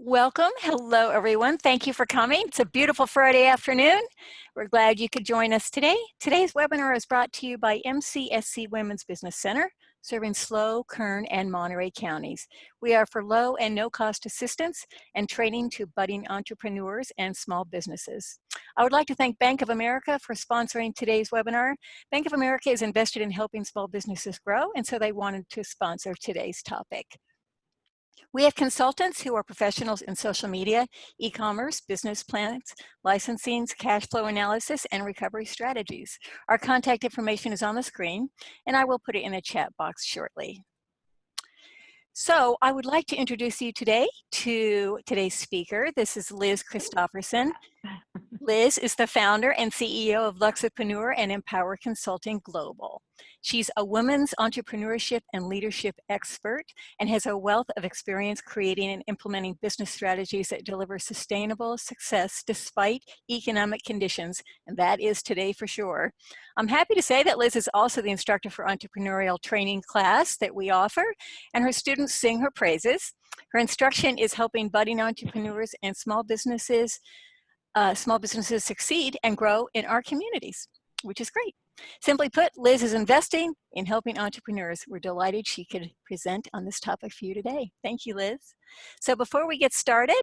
Welcome. Hello, everyone. Thank you for coming. It's a beautiful Friday afternoon. We're glad you could join us today. Today's webinar is brought to you by MCSC Women's Business Center, serving SLO, Kern, and Monterey counties. We offer low and no-cost assistance and training to budding entrepreneurs and small businesses. I would like to thank Bank of America for sponsoring today's webinar. Bank of America is invested in helping small businesses grow, and so they wanted to sponsor today's topic. We have consultants who are professionals in social media, e-commerce, business plans, licensing, cash flow analysis, and recovery strategies. Our contact information is on the screen, and I will put it in the chat box shortly. So I would like to introduce you today to today's speaker. This is Liz Christoffersen. Liz is the founder and CEO of Luxapreneur and Empower Consulting Global. She's a women's entrepreneurship and leadership expert and has a wealth of experience creating and implementing business strategies that deliver sustainable success despite economic conditions, and that is today for sure. I'm happy to say that Liz is also the instructor for entrepreneurial training class that we offer, and her students sing her praises. Her instruction is helping budding entrepreneurs and small businesses succeed and grow in our communities, which is great. Simply put, Liz is investing in helping entrepreneurs. We're delighted she could present on this topic for you today. Thank you, Liz. So before we get started,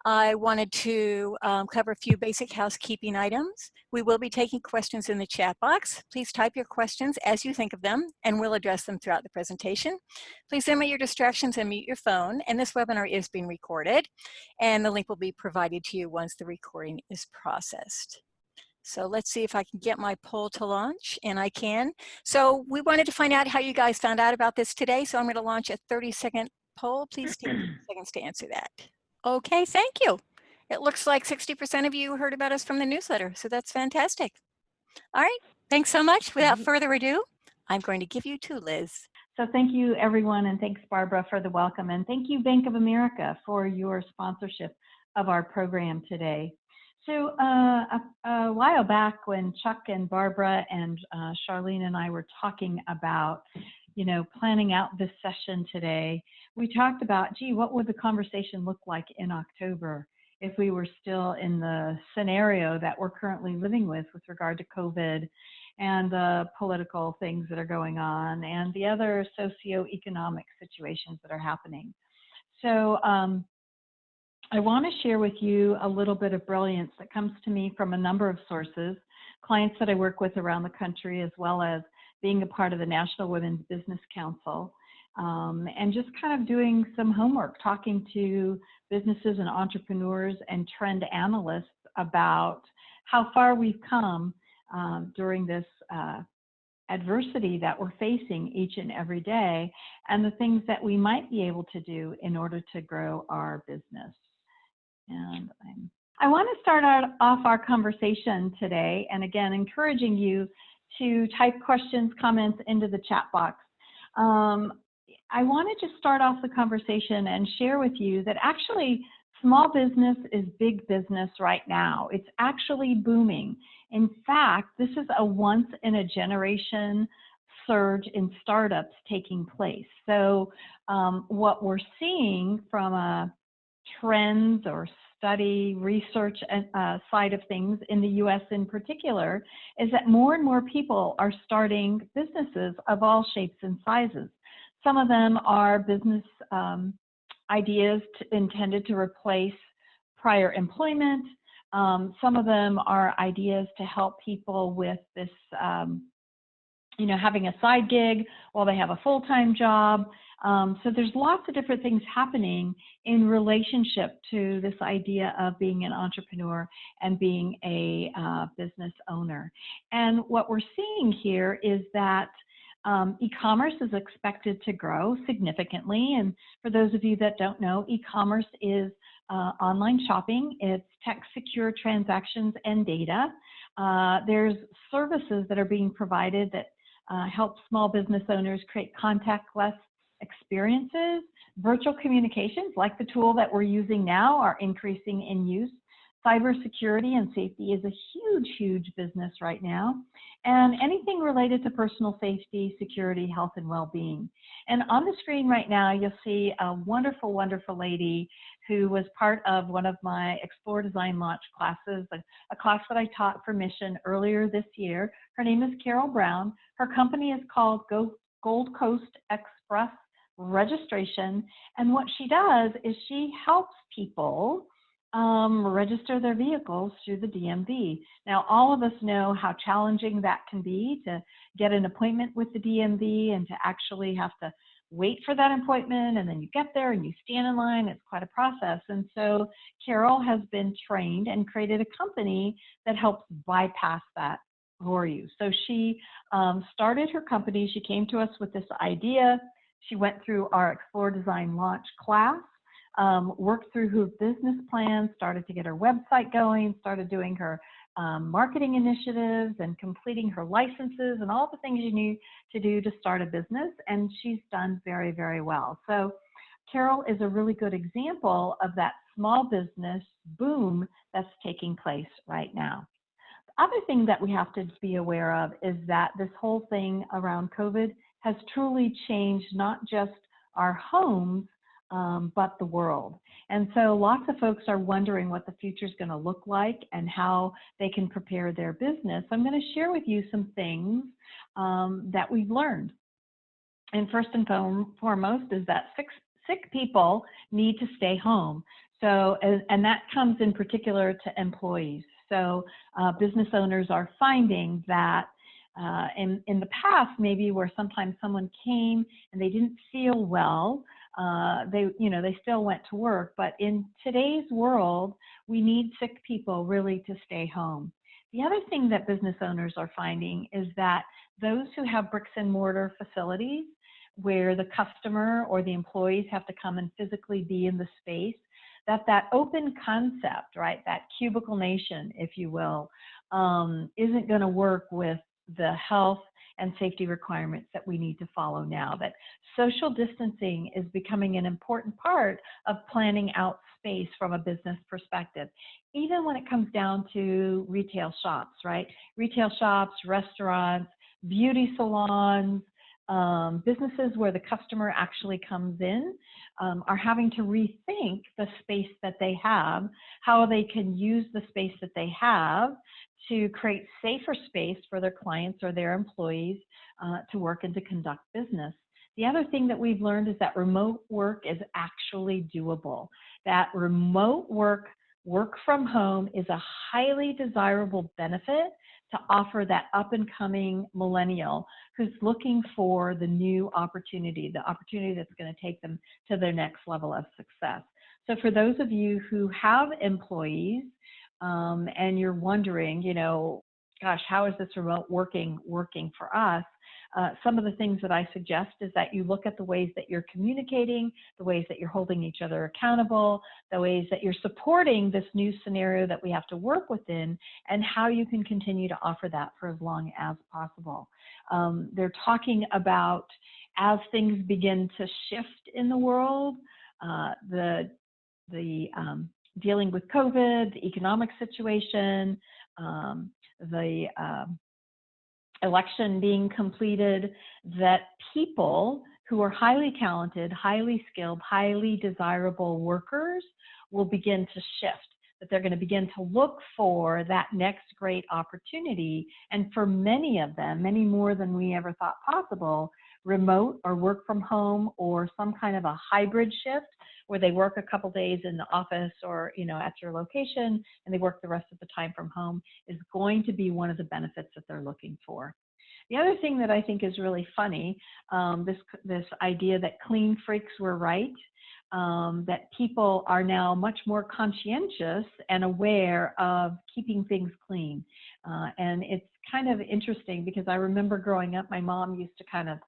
I wanted to cover a few basic housekeeping items. We will be taking questions in the chat box. Please type your questions as you think of them, and we'll address them throughout the presentation. Please limit your distractions and mute your phone, and this webinar is being recorded, and the link will be provided to you once the recording is processed. So let's see if I can get my poll to launch, and I can. So we wanted to find out how you guys found out about this today, so I'm going to launch a 30-second poll. Please take 30 seconds to answer that. Okay, thank you. It looks like 60% of you heard about us from the newsletter, so that's fantastic. All right, thanks so much. Without further ado, I'm going to give you to Liz. So thank you, everyone, and thanks, Barbara, for the welcome, and thank you, Bank of America, for your sponsorship of our program today. So a while back when Chuck and Barbara and Charlene and I were talking about, planning out this session today, we talked about, gee, what would the conversation look like in October if we were still in the scenario that we're currently living with regard to COVID and the political things that are going on and the other socioeconomic situations that are happening. So I want to share with you a little bit of brilliance that comes to me from a number of sources, clients that I work with around the country, as well as being a part of the National Women's Business Council, and just kind of doing some homework, talking to businesses and entrepreneurs and trend analysts about how far we've come during this adversity that we're facing each and every day, and the things that we might be able to do in order to grow our business. And I want to start off our conversation today, and again, encouraging you to type questions, comments into the chat box. I want to just start off the conversation and share with you that actually small business is big business right now. It's actually booming. In fact, this is a once-in-a-generation surge in startups taking place. So what we're seeing from a trends or study research side of things in the US in particular is that more and more people are starting businesses of all shapes and sizes. Some of them are business ideas intended to replace prior employment. Some of them are ideas to help people with this, having a side gig while they have a full-time job. So there's lots of different things happening in relationship to this idea of being an entrepreneur and being a business owner. And what we're seeing here is that e-commerce is expected to grow significantly. And for those of you that don't know, e-commerce is online shopping. It's tech-secure transactions and data. There's services that are being provided that help small business owners create contactless experiences. Virtual communications, like the tool that we're using now, are increasing in use. Cybersecurity and safety is a huge, huge business right now, and anything related to personal safety, security, health, and well-being. And on the screen right now, you'll see a wonderful, wonderful lady who was part of one of my Explore Design Launch classes, a class that I taught for Mission earlier this year. Her name is Carol Brown. Her company is called Gold Coast Express Registration, and what she does is she helps people register their vehicles through the DMV. Now, all of us know how challenging that can be to get an appointment with the DMV and to actually have to wait for that appointment, and then you get there and you stand in line. It's quite a process. And so Carol has been trained and created a company that helps bypass that for you. So she started her company. She came to us with this idea. She went through our Explore Design Launch class, worked through her business plan, started to get her website going, started doing her marketing initiatives and completing her licenses and all the things you need to do to start a business. And she's done very, very well. So Carol is a really good example of that small business boom that's taking place right now. The other thing that we have to be aware of is that this whole thing around COVID has truly changed not just our homes, but the world. And so lots of folks are wondering what the future is going to look like and how they can prepare their business. I'm going to share with you some things that we've learned. And first and foremost is that sick people need to stay home. So, and that comes in particular to employees. So business owners are finding that in the past, maybe where sometimes someone came and they didn't feel well, they still went to work. But in today's world, we need sick people really to stay home. The other thing that business owners are finding is that those who have bricks and mortar facilities where the customer or the employees have to come and physically be in the space, that open concept, right, that cubicle nation, if you will, isn't going to work with the health and safety requirements that we need to follow now. That social distancing is becoming an important part of planning out space from a business perspective, even when it comes down to retail shops, right? Retail shops, restaurants, beauty salons, businesses where the customer actually comes in are having to rethink the space that they have, how they can use the space that they have to create safer space for their clients or their employees to work and to conduct business. The other thing that we've learned is that remote work is actually doable. That remote work from home is a highly desirable benefit to offer that up-and-coming millennial who's looking for the new opportunity, the opportunity that's going to take them to their next level of success. So for those of you who have employees and you're wondering, gosh, how is this remote working for us? Some of the things that I suggest is that you look at the ways that you're communicating, the ways that you're holding each other accountable, the ways that you're supporting this new scenario that we have to work within, and how you can continue to offer that for as long as possible. They're talking about as things begin to shift in the world, the dealing with COVID, the economic situation, the election being completed, that people who are highly talented, highly skilled, highly desirable workers will begin to shift, that they're going to begin to look for that next great opportunity. And for many of them, many more than we ever thought possible, remote or work from home or some kind of a hybrid shift where they work a couple days in the office or at your location and they work the rest of the time from home is going to be one of the benefits that they're looking for. The other thing that I think is really funny, this idea that clean freaks were right, that people are now much more conscientious and aware of keeping things clean. And it's kind of interesting because I remember growing up, my mom used to kind of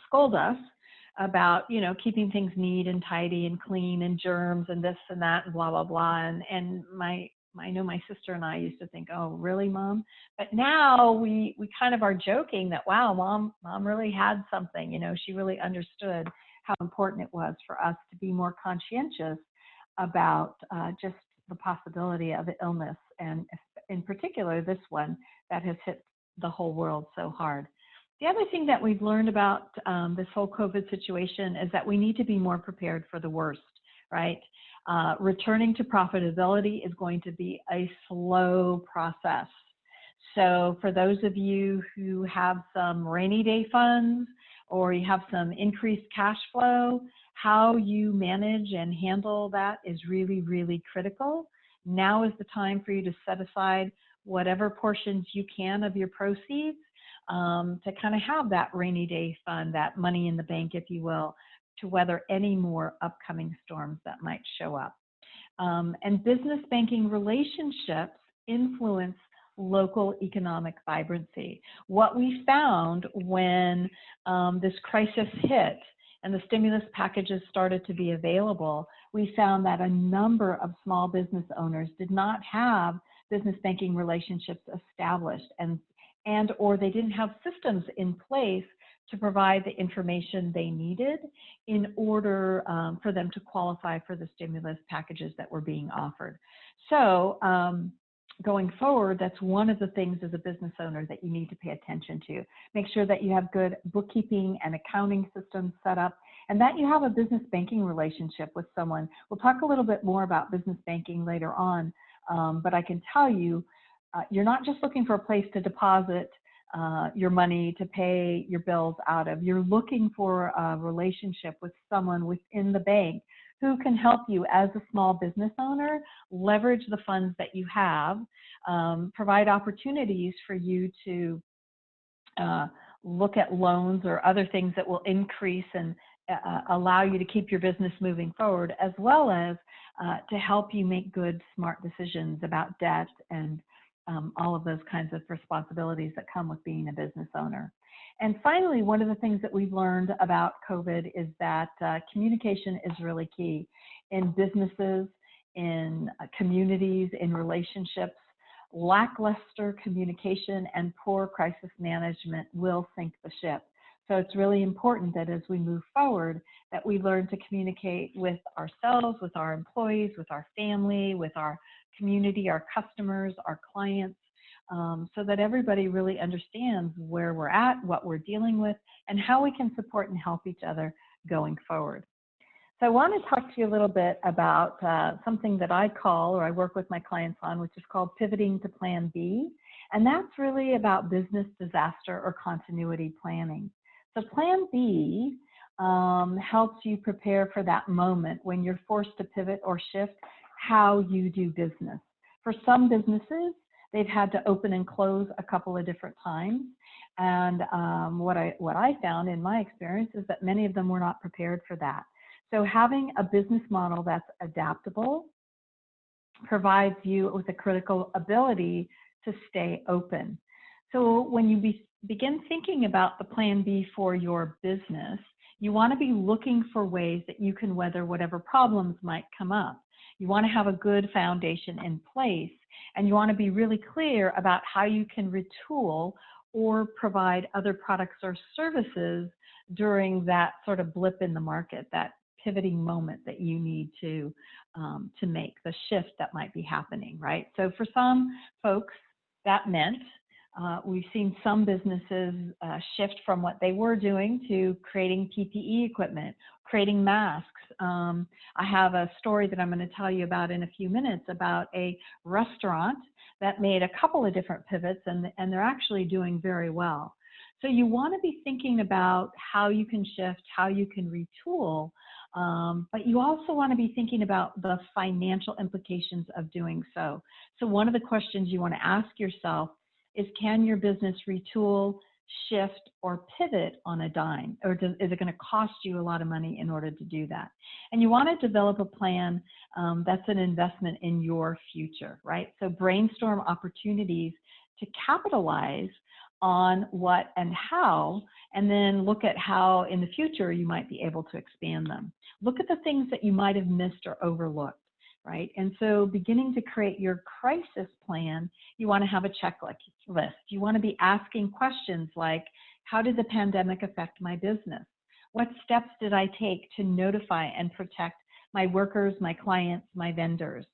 scold us about, keeping things neat and tidy and clean and germs and this and that and blah, blah, blah. And I know my sister and I used to think, oh, really, Mom? But now we kind of are joking that, wow, Mom really had something. She really understood how important it was for us to be more conscientious about just the possibility of illness, and in particular this one that has hit the whole world so hard. The other thing that we've learned about this whole COVID situation is that we need to be more prepared for the worst, right? Returning to profitability is going to be a slow process. So for those of you who have some rainy day funds or you have some increased cash flow, how you manage and handle that is really, really critical. Now is the time for you to set aside whatever portions you can of your proceeds to kind of have that rainy day fund, that money in the bank, if you will, to weather any more upcoming storms that might show up. And business banking relationships influence local economic vibrancy. What we found when this crisis hit and the stimulus packages started to be available, we found that a number of small business owners did not have business banking relationships established, and or they didn't have systems in place to provide the information they needed in order for them to qualify for the stimulus packages that were being offered. So going forward, that's one of the things as a business owner that you need to pay attention to. Make sure that you have good bookkeeping and accounting systems set up, and that you have a business banking relationship with someone. We'll talk a little bit more about business banking later on, but I can tell you, you're not just looking for a place to deposit your money to pay your bills out of. You're looking for a relationship with someone within the bank who can help you as a small business owner leverage the funds that you have, provide opportunities for you to look at loans or other things that will increase and allow you to keep your business moving forward, as well as to help you make good, smart decisions about debt and all of those kinds of responsibilities that come with being a business owner. And finally, one of the things that we've learned about COVID is that communication is really key in businesses, in communities, in relationships. Lackluster communication and poor crisis management will sink the ship. So it's really important that as we move forward, that we learn to communicate with ourselves, with our employees, with our family, with our community, our customers, our clients, so that everybody really understands where we're at, what we're dealing with, and how we can support and help each other going forward. So I want to talk to you a little bit about something that I call, or I work with my clients on, which is called pivoting to Plan B. And that's really about business disaster or continuity planning. So Plan B helps you prepare for that moment when you're forced to pivot or shift how you do business. For some businesses, they've had to open and close a couple of different times. And what I found in my experience is that many of them were not prepared for that. So having a business model that's adaptable provides you with a critical ability to stay open. So when you begin thinking about the Plan B for your business, you want to be looking for ways that you can weather whatever problems might come up. You want to have a good foundation in place, and you want to be really clear about how you can retool or provide other products or services during that sort of blip in the market, that pivoting moment that you need to make, the shift that might be happening, right? So for some folks, that meant we've seen some businesses shift from what they were doing to creating PPE equipment, creating masks. I have a story that I'm going to tell you about in a few minutes about a restaurant that made a couple of different pivots, and they're actually doing very well. So you want to be thinking about how you can shift, how you can retool, but you also want to be thinking about the financial implications of doing so. So one of the questions you want to ask yourself is, can your business retool, shift, or pivot on a dime? Or is it going to cost you a lot of money in order to do that? And you want to develop a plan that's an investment in your future, right? So brainstorm opportunities to capitalize on what and how, and then look at how in the future you might be able to expand them. Look at the things that you might have missed or overlooked, right? And so beginning to create your crisis plan, you want to have a checklist. You want to be asking questions like, how did the pandemic affect my business? What steps did I take to notify and protect my workers, my clients, my vendors?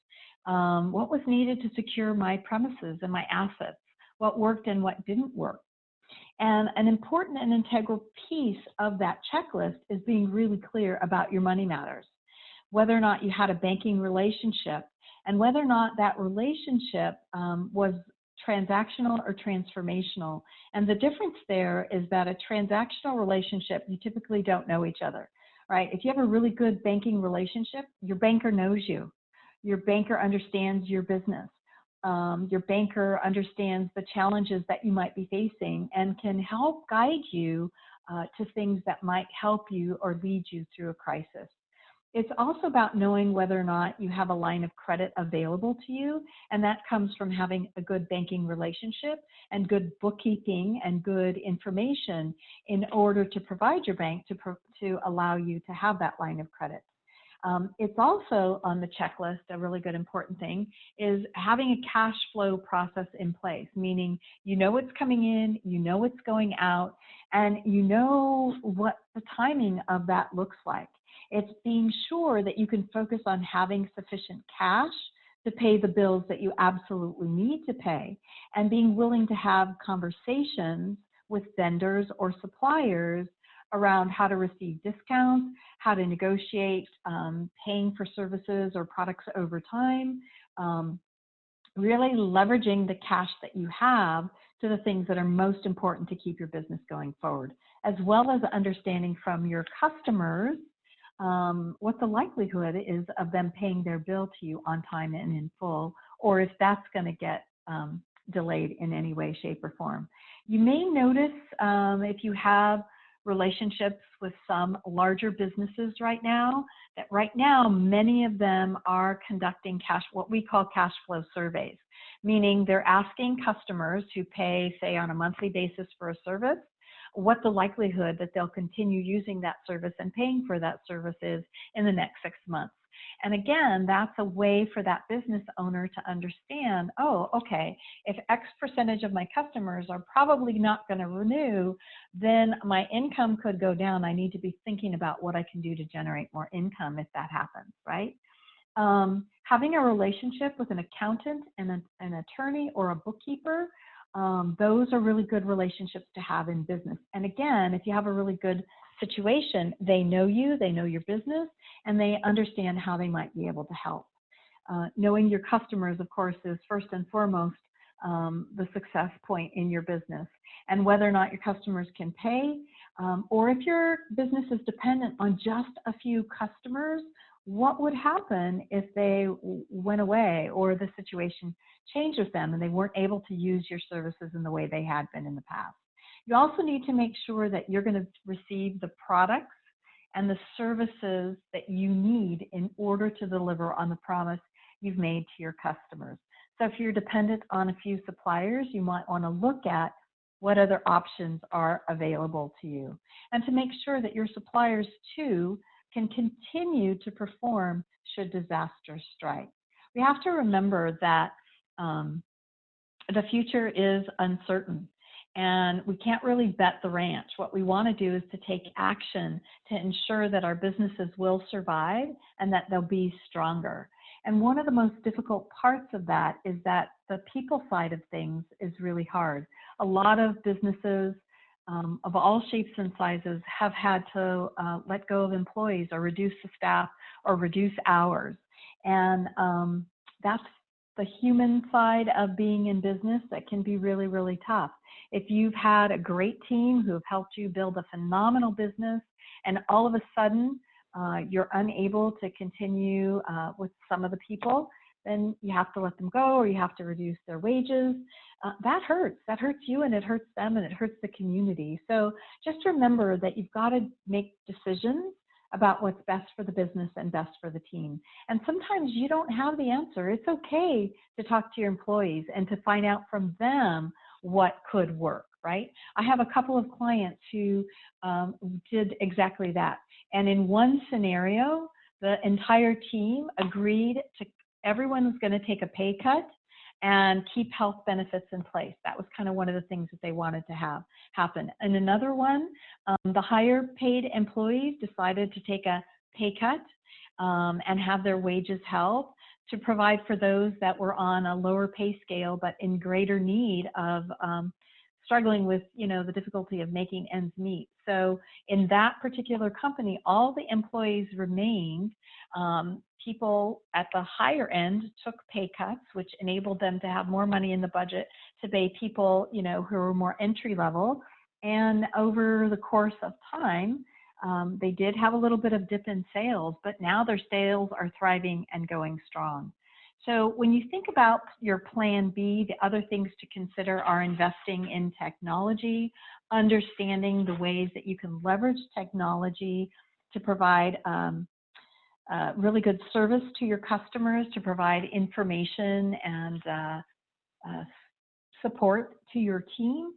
What was needed to secure my premises and my assets? What worked and what didn't work? And an important and integral piece of that checklist is being really clear about your money matters, whether or not you had a banking relationship, and whether or not that relationship was transactional or transformational. And the difference there is that a transactional relationship, you typically don't know each other, right? If you have a really good banking relationship, your banker knows you. Your banker understands your business. Your banker understands the challenges that you might be facing and can help guide you to things that might help you or lead you through a crisis. It's also about knowing whether or not you have a line of credit available to you, and that comes from having a good banking relationship and good bookkeeping and good information in order to provide your bank to allow you to have that line of credit. It's also on the checklist, a really good important thing is having a cash flow process in place, meaning you know what's coming in, you know what's going out, and you know what the timing of that looks like. It's being sure that you can focus on having sufficient cash to pay the bills that you absolutely need to pay, and being willing to have conversations with vendors or suppliers around how to receive discounts, how to negotiate paying for services or products over time, really leveraging the cash that you have to the things that are most important to keep your business going forward, as well as understanding from your customers what the likelihood is of them paying their bill to you on time and in full, or if that's going to get delayed in any way, shape, or form. You may notice if you have relationships with some larger businesses right now, that right now many of them are conducting what we call cash flow surveys, meaning they're asking customers who pay, say, on a monthly basis for a service, what the likelihood that they'll continue using that service and paying for that service is in the next 6 months. And again, that's a way for that business owner to understand, oh, okay, if X percentage of my customers are probably not going to renew, then my income could go down. I need to be thinking about what I can do to generate more income if that happens, right? Having a relationship with an accountant and an attorney or a bookkeeper, those are really good relationships to have in business. And again, if you have a really good situation, they know you, they know your business, and they understand how they might be able to help. Knowing your customers, of course, is first and foremost the success point in your business. And whether or not your customers can pay, or if your business is dependent on just a few customers, what would happen if they went away or the situation changed with them and they weren't able to use your services in the way they had been in the past? You also need to make sure that you're going to receive the products and the services that you need in order to deliver on the promise you've made to your customers. So if you're dependent on a few suppliers, you might want to look at what other options are available to you, and to make sure that your suppliers too can continue to perform should disaster strike. We have to remember that the future is uncertain, and we can't really bet the ranch. What we want to do is to take action to ensure that our businesses will survive and that they'll be stronger. And one of the most difficult parts of that is that the people side of things is really hard. A lot of businesses of all shapes and sizes have had to let go of employees or reduce the staff or reduce hours. And that's the human side of being in business that can be really, really tough. If you've had a great team who have helped you build a phenomenal business and all of a sudden you're unable to continue with some of the people, then you have to let them go or you have to reduce their wages. That hurts. That hurts you and it hurts them and it hurts the community. So just remember that you've got to make decisions about what's best for the business and best for the team. And sometimes you don't have the answer. It's okay to talk to your employees and to find out from them what could work, right? I have a couple of clients who did exactly that. And in one scenario, the entire team agreed to everyone was going to take a pay cut and keep health benefits in place. That was kind of one of the things that they wanted to have happen. And another one, the higher paid employees decided to take a pay cut and have their wages held to provide for those that were on a lower pay scale but in greater need of struggling with, the difficulty of making ends meet. So in that particular company, all the employees remained. People at the higher end took pay cuts, which enabled them to have more money in the budget to pay people, who were more entry level. And over the course of time, they did have a little bit of dip in sales, but now their sales are thriving and going strong. So when you think about your plan B, the other things to consider are investing in technology, understanding the ways that you can leverage technology to provide really good service to your customers, to provide information and support to your team.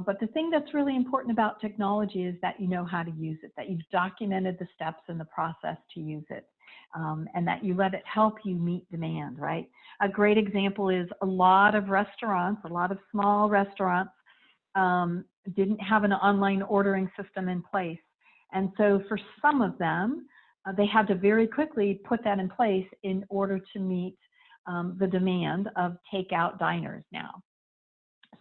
But the thing that's really important about technology is that you know how to use it, that you've documented the steps in the process to use it, and that you let it help you meet demand, right? A great example is a lot of restaurants, a lot of small restaurants didn't have an online ordering system in place. And so for some of them, they had to very quickly put that in place in order to meet the demand of takeout diners now.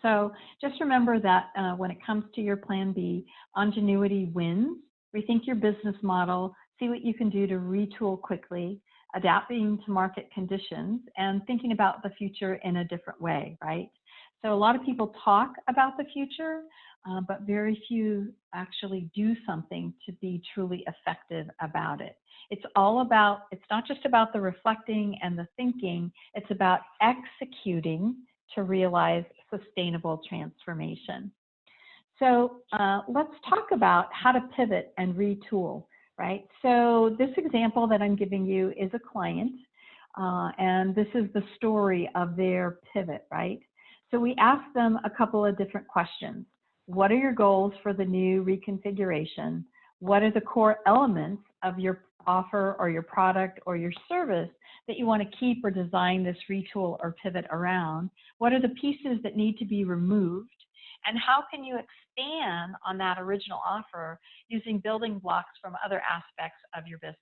So just remember that when it comes to your plan B, ingenuity wins. Rethink your business model, see what you can do to retool quickly, adapting to market conditions, and thinking about the future in a different way, right? So a lot of people talk about the future, but very few actually do something to be truly effective about it. It's not just about the reflecting and the thinking, it's about executing to realize sustainable transformation. So let's talk about how to pivot and retool, right? So this example that I'm giving you is a client, and this is the story of their pivot, right? So we asked them a couple of different questions. What are your goals for the new reconfiguration? What are the core elements of your offer or your product or your service that you want to keep or design this retool or pivot around? What are the pieces that need to be removed? And how can you expand on that original offer using building blocks from other aspects of your business?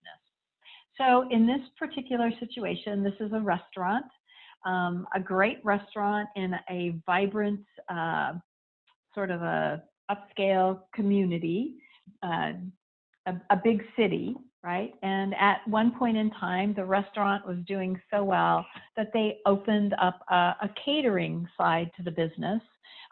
So in this particular situation, this is a restaurant, a great restaurant in a vibrant sort of a upscale community, a big city, right? And at one point in time, the restaurant was doing so well that they opened up a catering side to the business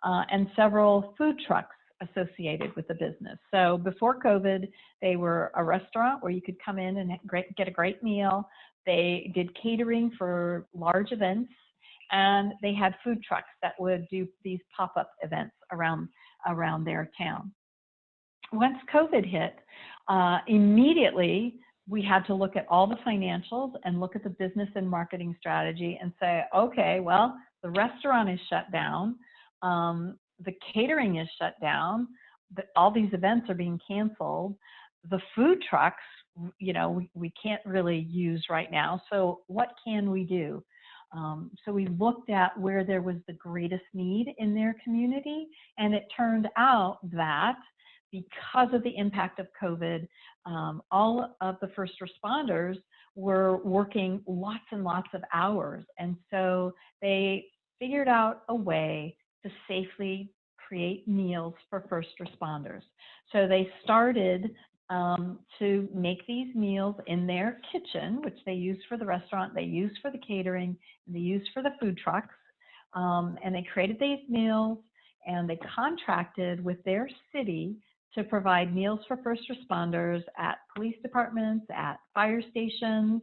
and several food trucks associated with the business. So before COVID, they were a restaurant where you could come in and get a great meal. They did catering for large events, and they had food trucks that would do these pop-up events around their town. Once COVID hit, immediately we had to look at all the financials and look at the business and marketing strategy and say, okay, well, the restaurant is shut down, the catering is shut down, all these events are being canceled, the food trucks, we can't really use right now, so what can we do? So we looked at where there was the greatest need in their community, and it turned out that because of the impact of COVID, all of the first responders were working lots and lots of hours. And so they figured out a way to safely create meals for first responders. So they started to make these meals in their kitchen, which they used for the restaurant, they used for the catering, and they used for the food trucks. And they created these meals, and they contracted with their city to provide meals for first responders at police departments, at fire stations,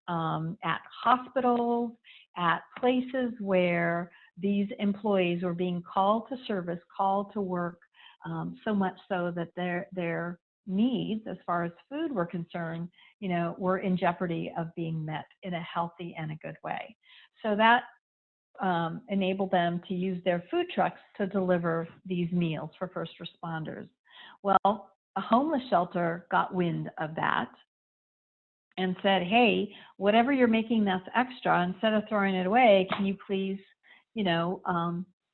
at hospitals, at places where these employees were being called to service, called to work, so much so that their needs as far as food were concerned, were in jeopardy of being met in a healthy and a good way. So that enabled them to use their food trucks to deliver these meals for first responders. Well, a homeless shelter got wind of that and said, hey, whatever you're making that's extra, instead of throwing it away, can you please,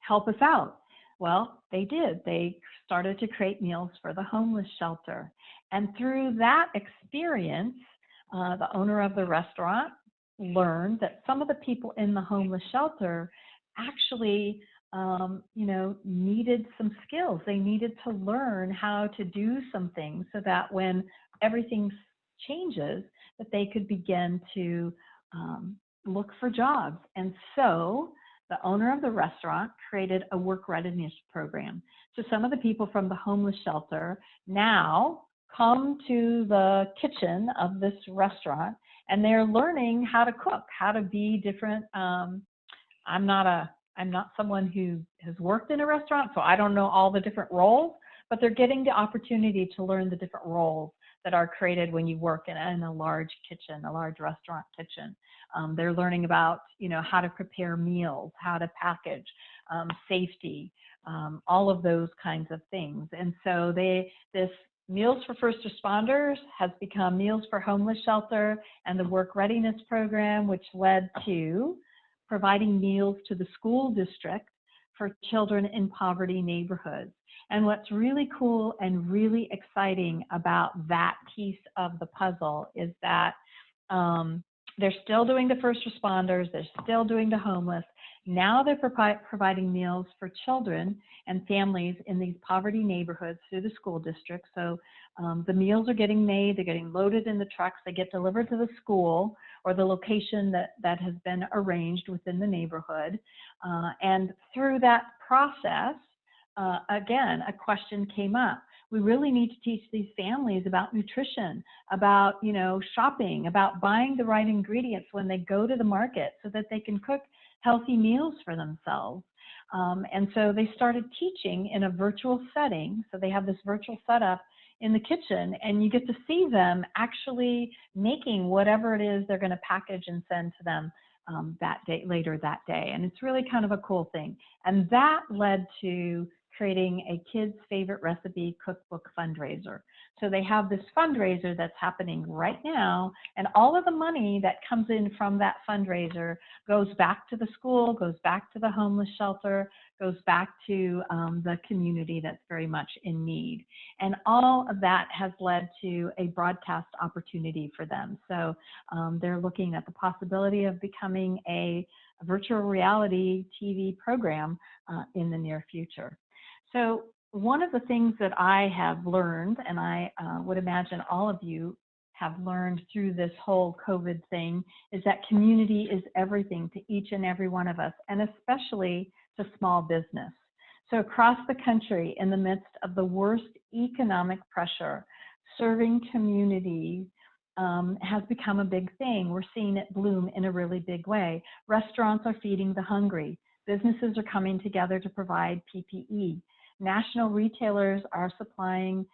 help us out? Well, they did. They started to create meals for the homeless shelter. And through that experience, the owner of the restaurant learned that some of the people in the homeless shelter actually, needed some skills. They needed to learn how to do some things so that when everything changes, that they could begin to look for jobs. And so the owner of the restaurant created a work readiness program. So some of the people from the homeless shelter now come to the kitchen of this restaurant, and they're learning how to cook, how to be different. I'm not someone who has worked in a restaurant, so I don't know all the different roles, but they're getting the opportunity to learn the different roles that are created when you work in a large kitchen, a large restaurant kitchen. They're learning about, how to prepare meals, how to package, safety, all of those kinds of things. And so this Meals for First Responders has become Meals for Homeless Shelter and the Work Readiness Program, which led to providing meals to the school district for children in poverty neighborhoods. And what's really cool and really exciting about that piece of the puzzle is that they're still doing the first responders, they're still doing the homeless. Now they're providing meals for children and families in these poverty neighborhoods through the school district. So the meals are getting made, they're getting loaded in the trucks, they get delivered to the school or the location that has been arranged within the neighborhood. And through that process, again, a question came up. We really need to teach these families about nutrition, about, shopping, about buying the right ingredients when they go to the market so that they can cook healthy meals for themselves. And so they started teaching in a virtual setting. So they have this virtual setup in the kitchen, and you get to see them actually making whatever it is they're going to package and send to them later that day. And it's really kind of a cool thing. And that led to creating a kids' favorite recipe cookbook fundraiser. So they have this fundraiser that's happening right now, and all of the money that comes in from that fundraiser goes back to the school, goes back to the homeless shelter, goes back to the community that's very much in need. And all of that has led to a broadcast opportunity for them. So they're looking at the possibility of becoming a virtual reality TV program in the near future. So one of the things that I have learned, and I would imagine all of you have learned through this whole COVID thing, is that community is everything to each and every one of us, and especially to small business. So across the country, in the midst of the worst economic pressure, serving communities has become a big thing. We're seeing it bloom in a really big way. Restaurants are feeding the hungry. Businesses are coming together to provide PPE. National retailers are supplying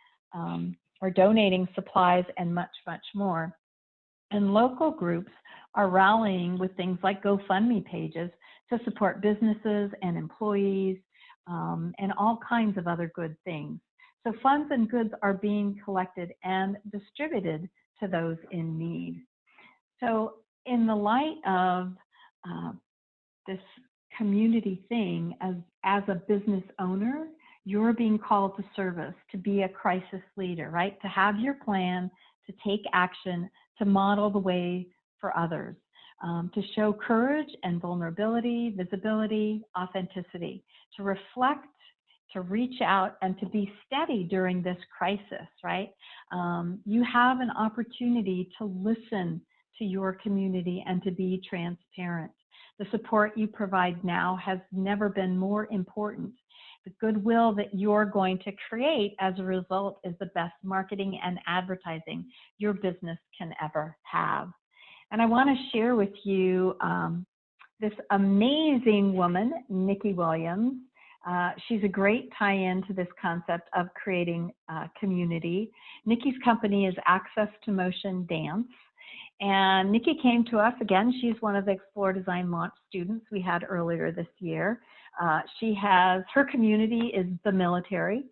or donating supplies and much, much more. And local groups are rallying with things like GoFundMe pages to support businesses and employees and all kinds of other good things. So funds and goods are being collected and distributed to those in need. So in the light of this community thing, as a business owner, you're being called to service, to be a crisis leader, right? To have your plan, to take action, to model the way for others, to show courage and vulnerability, visibility, authenticity, to reflect, to reach out, and to be steady during this crisis, right? You have an opportunity to listen to your community and to be transparent. The support you provide now has never been more important. The goodwill that you're going to create as a result is the best marketing and advertising your business can ever have. And I want to share with you this amazing woman, Nikki Williams. She's a great tie-in to this concept of creating community. Nikki's company is Access to Motion Dance. And Nikki came to us again. She's one of the Explore Design Launch students we had earlier this year. Her community is the military.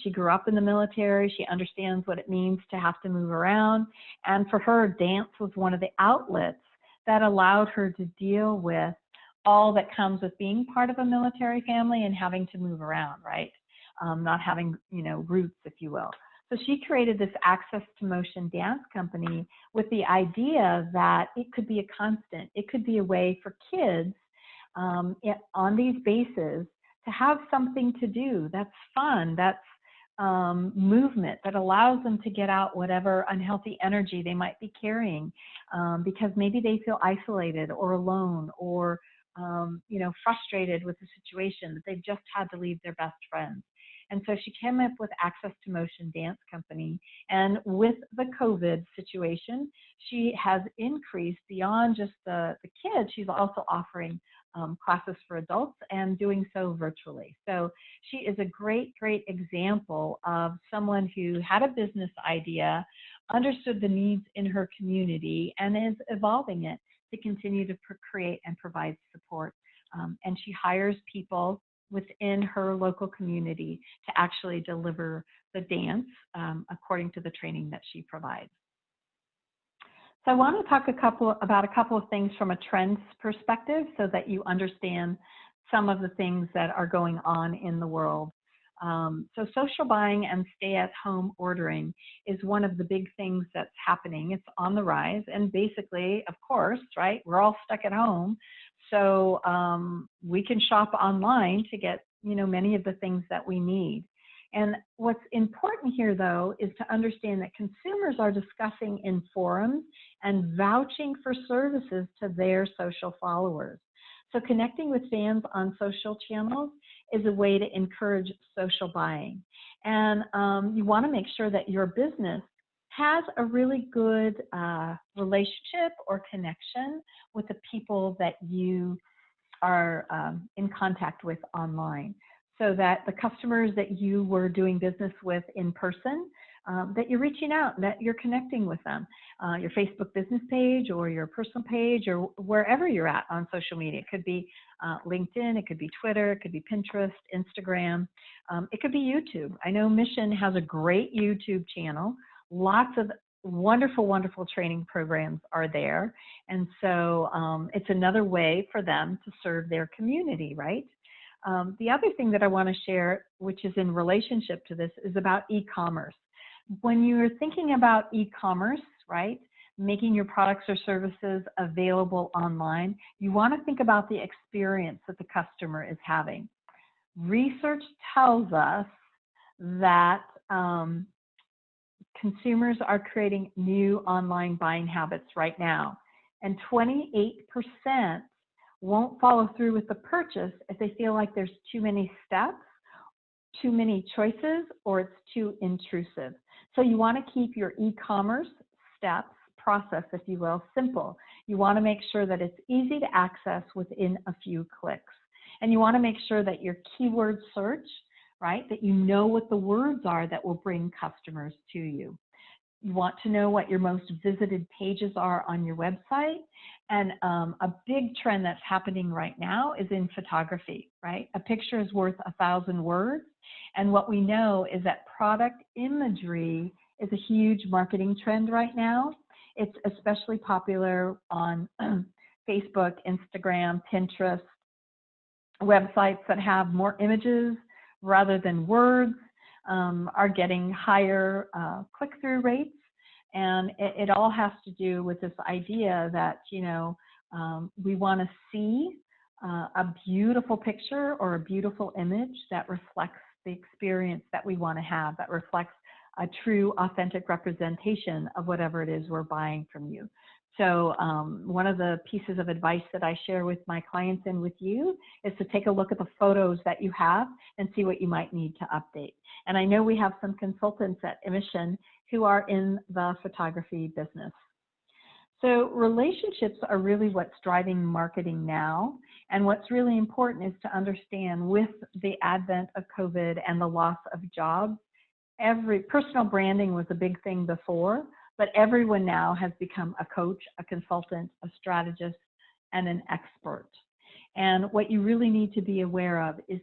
She grew up in the military. She understands what it means to have to move around. And for her, dance was one of the outlets that allowed her to deal with all that comes with being part of a military family and having to move around, right? Not having, roots, if you will. So she created this Access to Motion dance company with the idea that it could be a constant. It could be a way for kids on these bases to have something to do that's fun, that's movement, that allows them to get out whatever unhealthy energy they might be carrying, because maybe they feel isolated or alone or frustrated with the situation that they've just had to leave their best friends. And so she came up with Access to Motion Dance Company. And with the COVID situation, she has increased beyond just the kids. She's also offering classes for adults and doing so virtually. So she is a great, great example of someone who had a business idea, understood the needs in her community, and is evolving it to continue to create and provide support. And she hires people within her local community to actually deliver the dance according to the training that she provides. So I want to talk about a couple of things from a trends perspective so that you understand some of the things that are going on in the world. So social buying and stay-at-home ordering is one of the big things that's happening. It's on the rise, and basically, of course, right, we're all stuck at home, so we can shop online to get, many of the things that we need. And what's important here, though, is to understand that consumers are discussing in forums and vouching for services to their social followers. So connecting with fans on social channels is a way to encourage social buying. And you want to make sure that your business has a really good relationship or connection with the people that you are in contact with online, so that the customers that you were doing business with in person, that you're reaching out, that you're connecting with them. Your Facebook business page or your personal page or wherever you're at on social media. It could be LinkedIn, it could be Twitter, it could be Pinterest, Instagram, it could be YouTube. I know Mission has a great YouTube channel. Lots of wonderful, wonderful training programs are there. And so it's another way for them to serve their community, right? The other thing that I want to share, which is in relationship to this, is about e-commerce. When you're thinking about e-commerce, right, making your products or services available online, you want to think about the experience that the customer is having. Research tells us that consumers are creating new online buying habits right now, and 28% won't follow through with the purchase if they feel like there's too many steps, too many choices, or it's too intrusive. So you want to keep your e-commerce steps, process, if you will, simple. You want to make sure that it's easy to access within a few clicks. And you want to make sure that your keyword search, right, that you know what the words are that will bring customers to you. You want to know what your most visited pages are on your website. And a big trend that's happening right now is in photography, right? A picture is worth 1,000 words. And what we know is that product imagery is a huge marketing trend right now. It's especially popular on Facebook, Instagram, Pinterest, websites that have more images rather than words are getting higher click-through rates. And it all has to do with this idea that, we want to see a beautiful picture or a beautiful image that reflects the experience that we want to have, that reflects a true, authentic representation of whatever it is we're buying from you. So one of the pieces of advice that I share with my clients and with you is to take a look at the photos that you have and see what you might need to update. And I know we have some consultants at Mission who are in the photography business. So relationships are really what's driving marketing now. And what's really important is to understand, with the advent of COVID and the loss of jobs, personal branding was a big thing before, but everyone now has become a coach, a consultant, a strategist, and an expert. And what you really need to be aware of is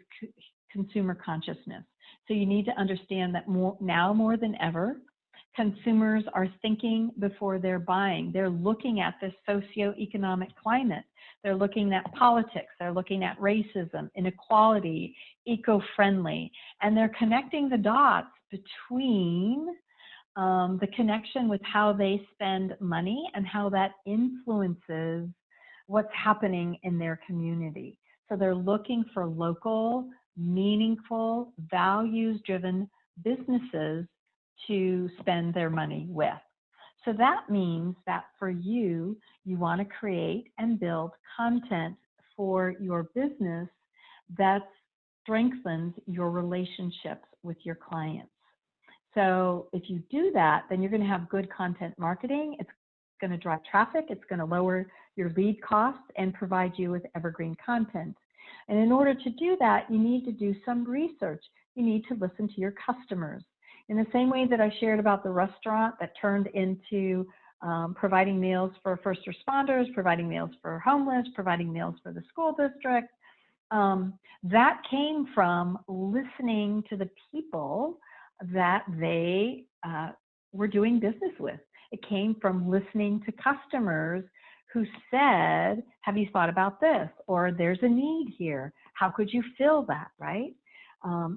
consumer consciousness. So you need to understand that now more than ever, consumers are thinking before they're buying. They're looking at this socioeconomic climate. They're looking at politics. They're looking at racism, inequality, eco-friendly, and they're connecting the dots between the connection with how they spend money and how that influences what's happening in their community. So they're looking for local, meaningful, values-driven businesses to spend their money with. So that means that for you, you want to create and build content for your business that strengthens your relationships with your clients. So if you do that, then you're going to have good content marketing. It's going to drive traffic. It's going to lower your lead costs and provide you with evergreen content. And in order to do that, you need to do some research. You need to listen to your customers. In the same way that I shared about the restaurant that turned into providing meals for first responders, providing meals for homeless, providing meals for the school district, that came from listening to the people that they were doing business with. It came from listening to customers who said, have you thought about this? Or there's a need here. How could you fill that, right?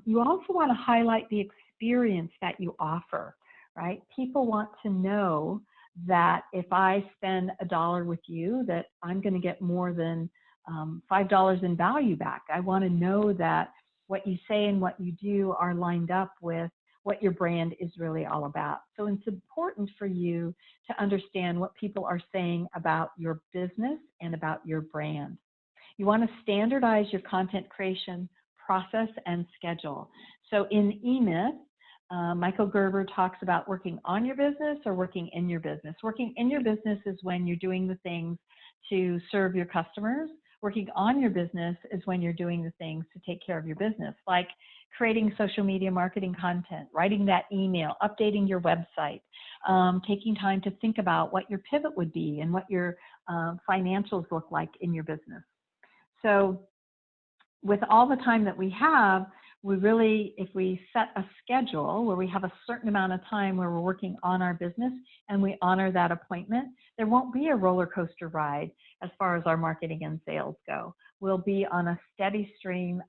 You also want to highlight the experience that you offer, right? People want to know that if I spend $1 with you, that I'm going to get more than $5 in value back. I want to know that what you say and what you do are lined up with what your brand is really all about. So it's important for you to understand what people are saying about your business and about your brand. You want to standardize your content creation process and schedule. So in eMyth, Michael Gerber talks about working on your business or working in your business. Working in your business is when you're doing the things to serve your customers. Working on your business is when you're doing the things to take care of your business, like creating social media marketing content, writing that email, updating your website, taking time to think about what your pivot would be and what your financials look like in your business. So with all the time that we have, we really, if we set a schedule where we have a certain amount of time where we're working on our business and we honor that appointment, there won't be a roller coaster ride as far as our marketing and sales go. We'll be on a steady stream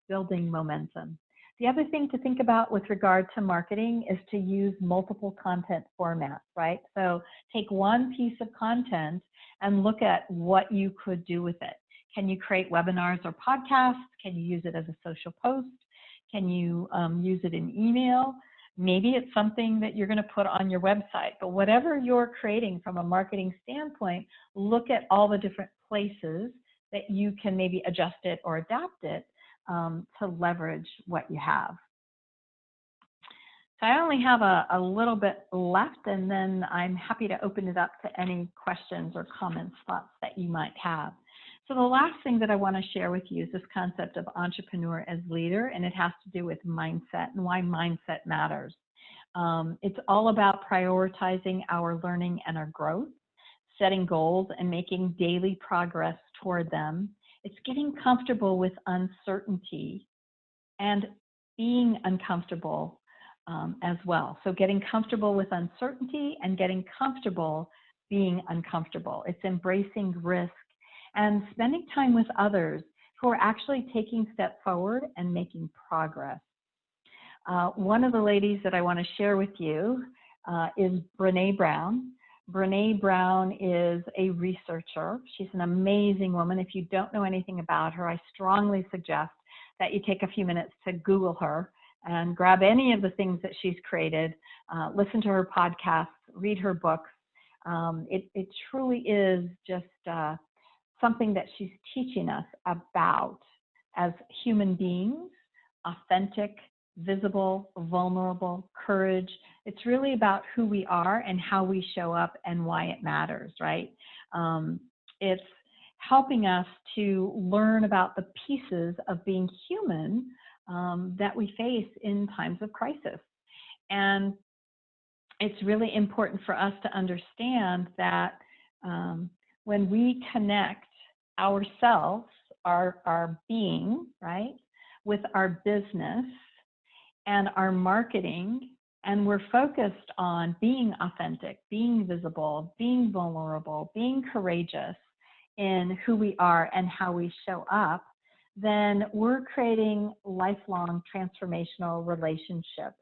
building momentum. The other thing to think about with regard to marketing is to use multiple content formats, right? So take one piece of content and look at what you could do with it. Can you create webinars or podcasts? Can you use it as a social post? Can you use it in email? Maybe it's something that you're going to put on your website, but whatever you're creating from a marketing standpoint, look at all the different places that you can maybe adjust it or adapt it to leverage what you have. So I only have a little bit left, and then I'm happy to open it up to any questions or comments, thoughts that you might have. So the last thing that I want to share with you is this concept of entrepreneur as leader, and it has to do with mindset and why mindset matters. It's all about prioritizing our learning and our growth, setting goals and making daily progress toward them. It's getting comfortable with uncertainty and being uncomfortable as well. So getting comfortable with uncertainty and getting comfortable being uncomfortable. It's embracing risk and spending time with others who are actually taking steps forward and making progress. One of the ladies that I want to share with you is Brene Brown. Brene Brown is a researcher. She's an amazing woman. If you don't know anything about her, I strongly suggest that you take a few minutes to Google her and grab any of the things that she's created, listen to her podcasts, read her books. It truly is just something that she's teaching us about as human beings, authentic, visible, vulnerable, courage. It's really about who we are and how we show up and why it matters, right? It's helping us to learn about the pieces of being human that we face in times of crisis. And it's really important for us to understand that when we connect ourselves, our being, right, with our business and our marketing, and we're focused on being authentic, being visible, being vulnerable, being courageous in who we are and how we show up, then we're creating lifelong transformational relationships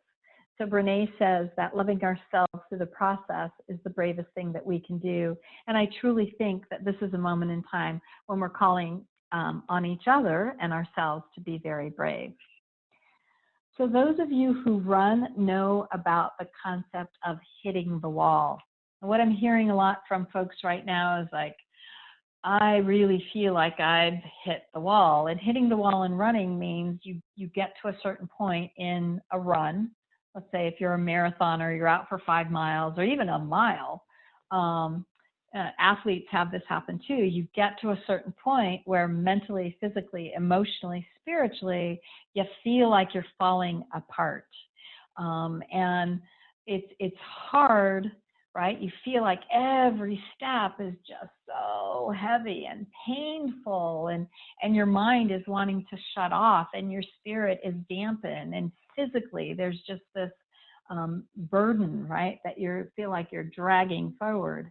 So Brene says that loving ourselves through the process is the bravest thing that we can do. And I truly think that this is a moment in time when we're calling on each other and ourselves to be very brave. So those of you who run know about the concept of hitting the wall. And what I'm hearing a lot from folks right now is like, I really feel like I've hit the wall. And hitting the wall in running means you get to a certain point in a run. Let's say if you're a marathoner, you're out for 5 miles or even a mile. Athletes have this happen too. You get to a certain point where mentally, physically, emotionally, spiritually, you feel like you're falling apart. And it's hard, right? You feel like every step is just so heavy and painful, and your mind is wanting to shut off, and your spirit is dampened, and physically there's just this burden, right, that you feel like you're dragging forward.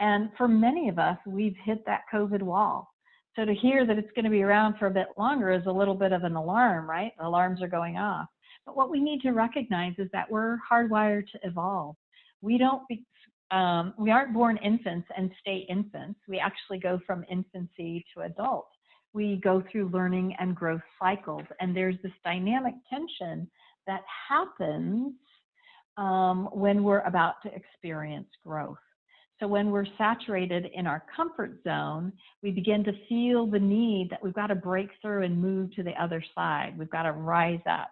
And for many of us, we've hit that COVID wall. So to hear that it's going to be around for a bit longer is a little bit of an alarm, right? The alarms are going off. But what we need to recognize is that we're hardwired to evolve. We aren't born infants and stay infants. We actually go from infancy to adult. We go through learning and growth cycles. And there's this dynamic tension that happens when we're about to experience growth. So when we're saturated in our comfort zone, we begin to feel the need that we've got to break through and move to the other side. We've got to rise up.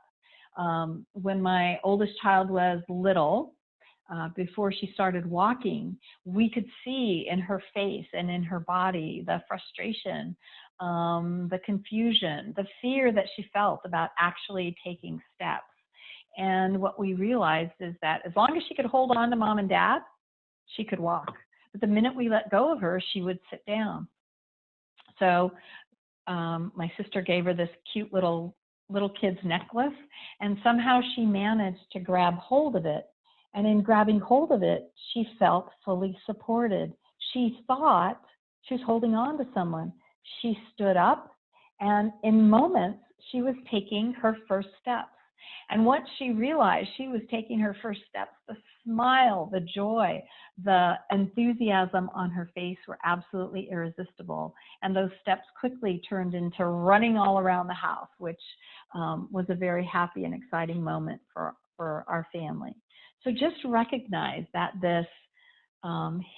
When my oldest child was little, before she started walking, we could see in her face and in her body the frustration, the confusion, the fear that she felt about actually taking steps. And what we realized is that as long as she could hold on to mom and dad, she could walk. But the minute we let go of her, she would sit down. So my sister gave her this cute little kid's necklace, and somehow she managed to grab hold of it. And in grabbing hold of it, she felt fully supported. She thought she was holding on to someone. She stood up, and in moments, she was taking her first steps. And once she realized she was taking her first steps, the smile, the joy, the enthusiasm on her face were absolutely irresistible. And those steps quickly turned into running all around the house, which was a very happy and exciting moment for our family. So just recognize that this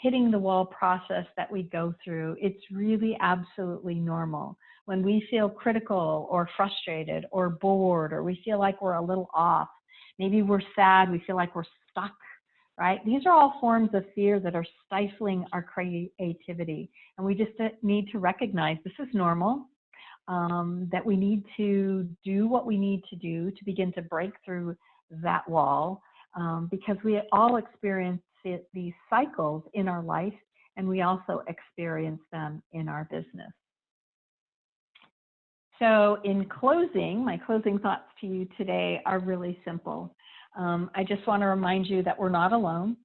hitting the wall process that we go through, it's really absolutely normal. When we feel critical or frustrated or bored, or we feel like we're a little off, maybe we're sad, we feel like we're stuck, right? These are all forms of fear that are stifling our creativity. And we just need to recognize this is normal, that we need to do what we need to do to begin to break through that wall, because we all experience these cycles in our life, and we also experience them in our business. So in closing, my closing thoughts to you today are really simple. I just want to remind you that we're not alone.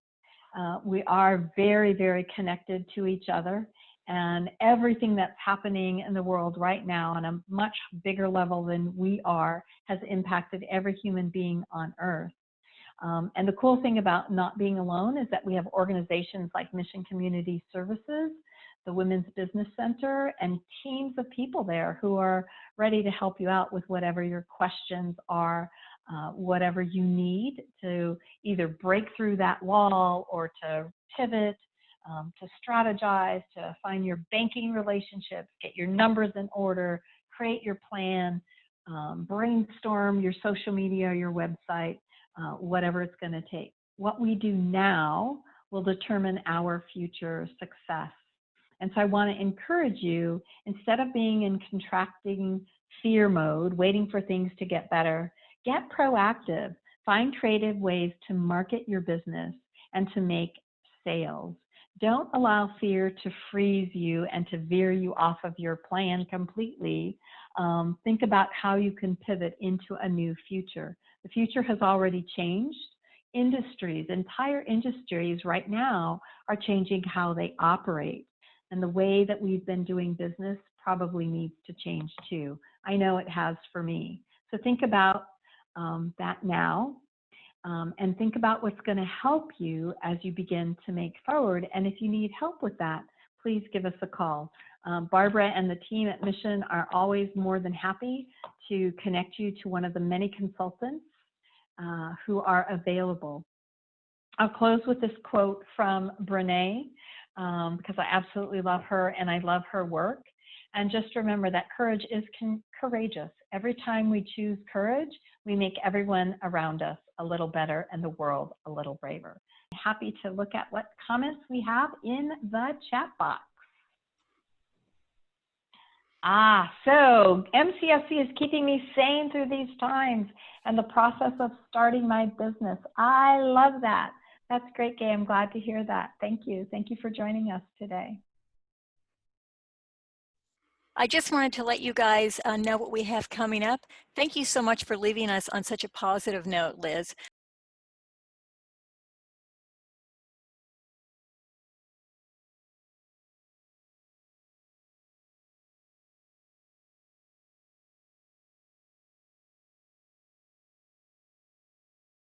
We are very, very connected to each other, and everything that's happening in the world right now on a much bigger level than we are has impacted every human being on Earth. And the cool thing about not being alone is that we have organizations like Mission Community Services, the Women's Business Center, and teams of people there who are ready to help you out with whatever your questions are, whatever you need to either break through that wall or to pivot, to strategize, to find your banking relationships, get your numbers in order, create your plan, brainstorm your social media, your website, whatever it's going to take. What we do now will determine our future success. And so I want to encourage you, instead of being in contracting fear mode, waiting for things to get better, get proactive. Find creative ways to market your business and to make sales. Don't allow fear to freeze you and to veer you off of your plan completely. Think about how you can pivot into a new future. The future has already changed. Industries, entire industries right now are changing how they operate. And the way that we've been doing business probably needs to change too. I know it has for me. So think about that now. and think about what's going to help you as you begin to make forward. And if you need help with that, please give us a call. Barbara and the team at Mission are always more than happy to connect you to one of the many consultants who are available. I'll close with this quote from Brene, because I absolutely love her and I love her work. And just remember that courage is courageous. Every time we choose courage, we make everyone around us a little better and the world a little braver. Happy to look at what comments we have in the chat box. So MCSC is keeping me sane through these times and the process of starting my business. I love that. That's great, Gay. I'm glad to hear that. Thank you. Thank you for joining us today. I just wanted to let you guys know what we have coming up. Thank you so much for leaving us on such a positive note, Liz.